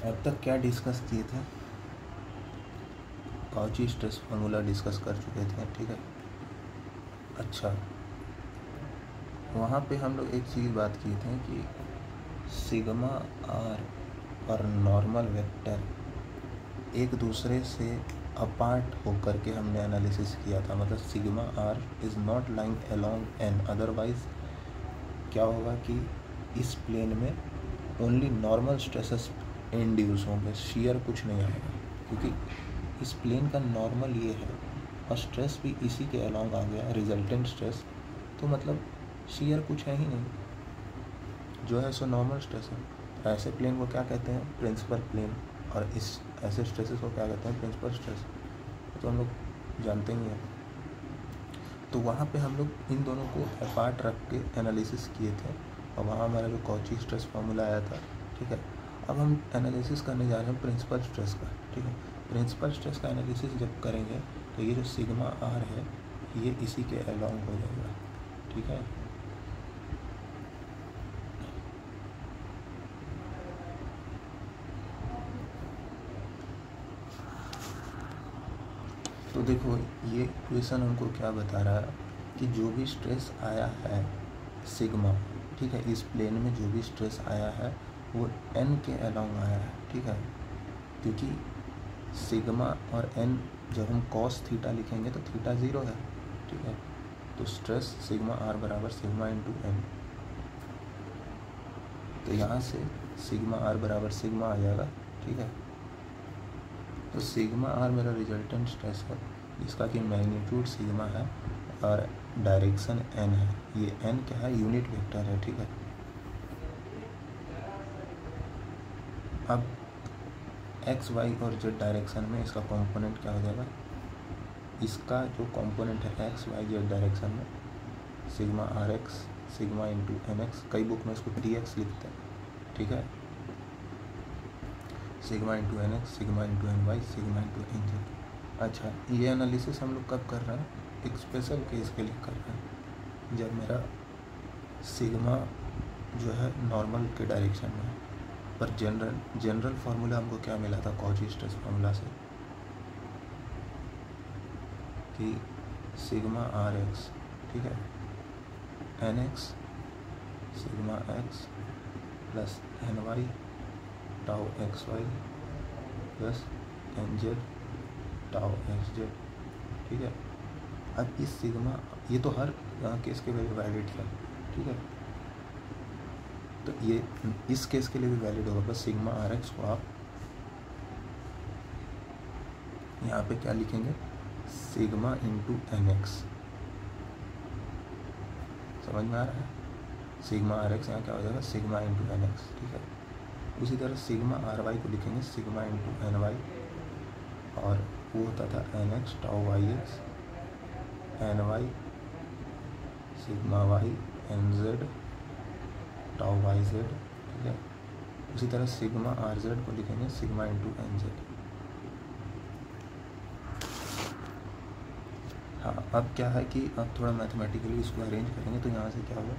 अब तक क्या डिस्कस किए थे? कॉची स्ट्रेस फार्मूला डिस्कस कर चुके थे, ठीक है। अच्छा, वहाँ पे हम लोग एक चीज़ बात की थी कि सिग्मा आर और नॉर्मल वेक्टर एक दूसरे से अपार्ट होकर के हमने एनालिसिस किया था। मतलब sigma R is not lying along N, otherwise क्या होगा कि इस प्लेन में ओनली नॉर्मल स्ट्रेसेस इंड्यूस होंगे, शेयर कुछ नहीं आएगा, क्योंकि इस प्लेन का नॉर्मल ये है और स्ट्रेस भी इसी के अलोंग आ गया, रिजल्टेंट स्ट्रेस, तो मतलब शेयर कुछ है ही नहीं, जो है सो नॉर्मल स्ट्रेस है। ऐसे प्लेन को क्या कहते हैं? Principal plane. और इस ऐसे स्ट्रेसेस को क्या कहते हैं? Principal stress. तो हम लोग जानते ही हैं। तो वहाँ पे हम लोग इन दोनों को अपार्ट रख के एनालिसिस किए थे और वहाँ हमारा जो कॉची स्ट्रेस फार्मूला आया था, ठीक है। अब हम एनालिसिस करने जा रहे हैं प्रिंसिपल स्ट्रेस का, ठीक है। प्रिंसिपल स्ट्रेस का एनालिसिस जब करेंगे तो ये जो सिग्मा आर है ये इसी के अलोंग हो जाएगा, ठीक है। तो देखो ये इक्वेशन हमको क्या बता रहा है कि जो भी स्ट्रेस आया है सिग्मा, ठीक है, इस प्लेन में जो भी स्ट्रेस आया है वो एन के अलोंग आया है, ठीक है। क्योंकि सिग्मा और एन जब हम कॉस थीटा लिखेंगे तो थीटा 0 है, ठीक है। तो स्ट्रेस सिग्मा आर बराबर सिग्मा इंटू एन, तो यहाँ से सिग्मा आर बराबर सिग्मा आ जाएगा, ठीक है। तो सिग्मा आर मेरा रिजल्टेंट स्ट्रेस है जिसका कि मैग्नीट्यूड सिग्मा है और डायरेक्शन एन है। ये एन क्या है? यूनिट वेक्टर है, ठीक है। अब एक्स वाई और जेड डायरेक्शन में इसका कंपोनेंट क्या हो जाएगा? इसका जो कंपोनेंट है एक्स वाई जेड डायरेक्शन में sigma R x sigma into N x, कई बुक में इसको टी एक्स लिखते हैं, ठीक है। Sigma into N x sigma into N y sigma into N z. अच्छा, ये एनालिसिस हम लोग कब कर रहे हैं? एक स्पेशल केस के लिए कर रहे हैं, जब मेरा सिग्मा जो है नॉर्मल के डायरेक्शन में है। पर जनरल फार्मूला हमको क्या मिला था कॉची स्ट्रेस फार्मूला से कि सिग्मा आर एक्स, ठीक है, N x sigma x plus N y tau x y plus N z tau x z, ठीक है। अब इस सिग्मा, ये तो हर केस के लिए वैलिड है, ठीक है। तो ये इस केस के लिए भी वैलिड होगा। बस सिग्मा आर एक्स को आप यहाँ पे क्या लिखेंगे? सिग्मा इंटू एन एक्स, समझ में आ रहा है? सिग्मा आर एक्स यहाँ क्या हो जाएगा? सिग्मा इंटू एन एक्स, ठीक है। उसी तरह सिग्मा आर वाई को लिखेंगे सिग्मा इंटू एन वाई, और वो होता था N x tau y x N y sigma y N z tau y z, ठीक है। उसी तरह सिग्मा आर जेड को लिखेंगे सिग्मा इंटू एन जेड। हाँ, अब क्या है कि अब थोड़ा मैथमेटिकली इसको अरेंज करेंगे तो यहाँ से क्या होगा?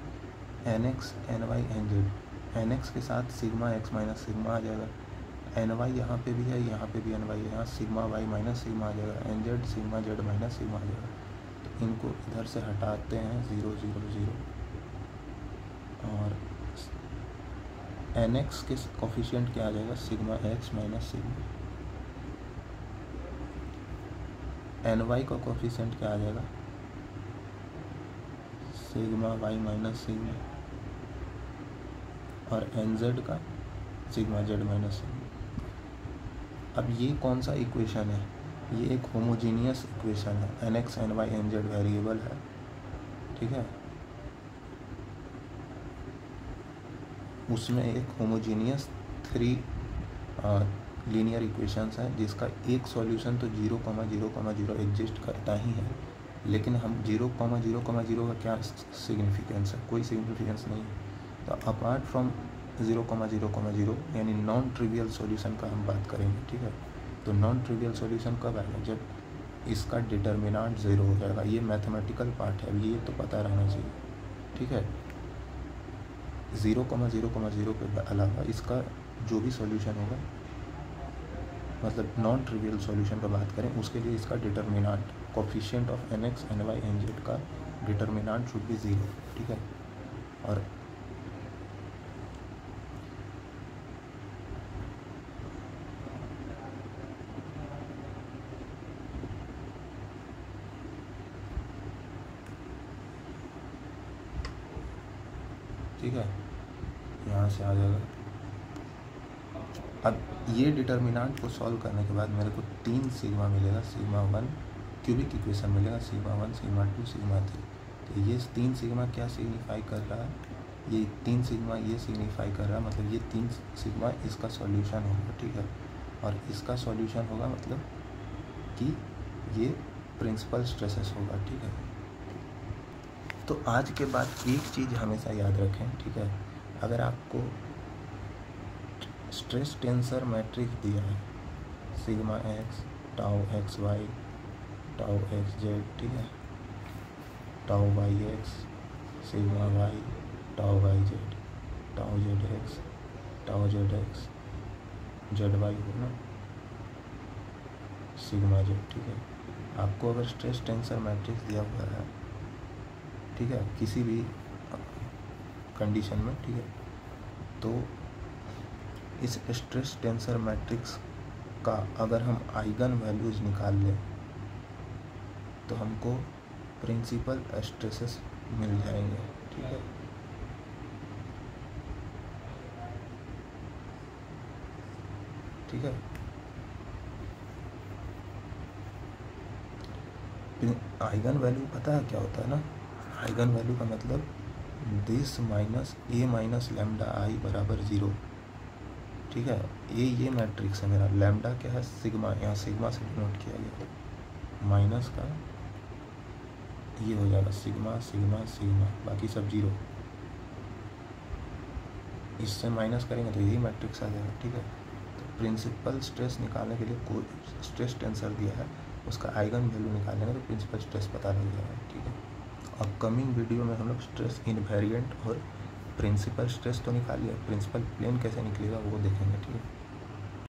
N x N y N z, N x के साथ सिग्मा एक्स माइनस सिग्मा आ जाएगा, एन वाई यहाँ पे भी है, यहाँ पे भी एन वाई है, यहाँ सिग्मा वाई माइनस सिग्मा आ जाएगा, N Z sigma Z minus sigma आ जाएगा। तो इनको इधर से हटाते हैं 0 0 0, और एन एक्स के कोफिशिएंट क्या आ जाएगा? Sigma x minus sigma, N y का कोफिशिएंट क्या आ जाएगा? सिग्मा वाई माइनस सिग्मा, और एन जेड का सिग्मा जेड माइनस सिग्मा। अब ये कौन सा इक्वेशन है? ये एक होमोजीनियस इक्वेशन है, N x N y N z variable है, ठीक है। उसमें एक होमोजीनियस 3 लीनियर इक्वेशंस हैं जिसका एक सॉल्यूशन तो 0, 0, 0 एग्जिस्ट करता ही है, लेकिन हम 0, 0, 0 का क्या सिग्निफिकेंस है? कोई सिग्निफिकेंस नहीं है। तो अपार्ट फ्रॉम 0, 0, 0 यानी नॉन ट्रिवियल सॉल्यूशन का हम बात करेंगे, ठीक है। तो नॉन ट्रिवियल सॉल्यूशन कब आएगा? जब इसका डिटर्मिनेंट 0 हो जाएगा। ये मैथमेटिकल पार्ट है, ये तो पता रहना चाहिए, ठीक है। 0, 0, 0 के अलावा इसका जो भी सॉल्यूशन होगा मतलब नॉन ट्रिवियल सॉल्यूशन का बात करें उसके लिए इसका determinant coefficient of nx ny nz का डिटर्मिनांट शुड बी 0, ठीक है। और ठीक है, यहाँ से आ जाएगा। अब ये डिटर्मिनांट को सॉल्व करने के बाद मेरे को 3 सिग्मा मिलेगा, सिग्मा 1 क्यूबिक इक्वेशन मिलेगा, सिग्मा 1 सिग्मा 2 सिग्मा 3। तो ये 3 सिग्मा क्या सिग्निफाई कर रहा है, ये 3 सिग्मा ये सिग्निफाई कर रहा है, मतलब ये 3 सिग्मा इसका सॉल्यूशन होगा, ठीक है। और इसका सॉल्यूशन होगा मतलब कि ये प्रिंसिपल स्ट्रेसेस होगा, ठीक है। तो आज के बाद एक चीज़ हमेशा याद रखें, ठीक है। अगर आपको स्ट्रेस टेंसर मैट्रिक्स दिया है, sigma x, tau x y, tau x z, ठीक है, tau y x, sigma y, tau y z, tau z x, tau z x, z y हो ना, सिग्मा जेड, ठीक है। आपको अगर स्ट्रेस टेंसर मैट्रिक्स दिया हुआ है, ठीक है, किसी भी कंडीशन में, ठीक है, तो इस स्ट्रेस टेंसर मैट्रिक्स का अगर हम आइगन वैल्यूज निकाल लें तो हमको प्रिंसिपल स्ट्रेसेस मिल जाएंगे, ठीक है। ठीक है, आइगन वैल्यू पता है क्या होता है ना, आइगन वैल्यू का मतलब this minus A minus lambda I बराबर 0, ठीक है। ये मैट्रिक्स है मेरा, लैम्डा क्या है, सिग्मा, यहाँ सिग्मा से डिनोट किया गया, माइनस का ये हो जाएगा सिग्मा सिग्मा सिग्मा, बाकी सब 0, इससे माइनस करेंगे तो यही मैट्रिक्स आ जाएगा, ठीक है। तो प्रिंसिपल स्ट्रेस निकालने के लिए कोई स्ट्रेस टेंसर दिया है, उसका आइगन वैल्यू निकालने का तो प्रिंसिपल स्ट्रेस पता लग जाएगा, ठीक है। अपकमिंग वीडियो में हम लोग स्ट्रेस इनवेरिएंट और प्रिंसिपल स्ट्रेस तो निकाल लिया, प्रिंसिपल प्लेन कैसे निकलेगा वो देखेंगे, ठीक है।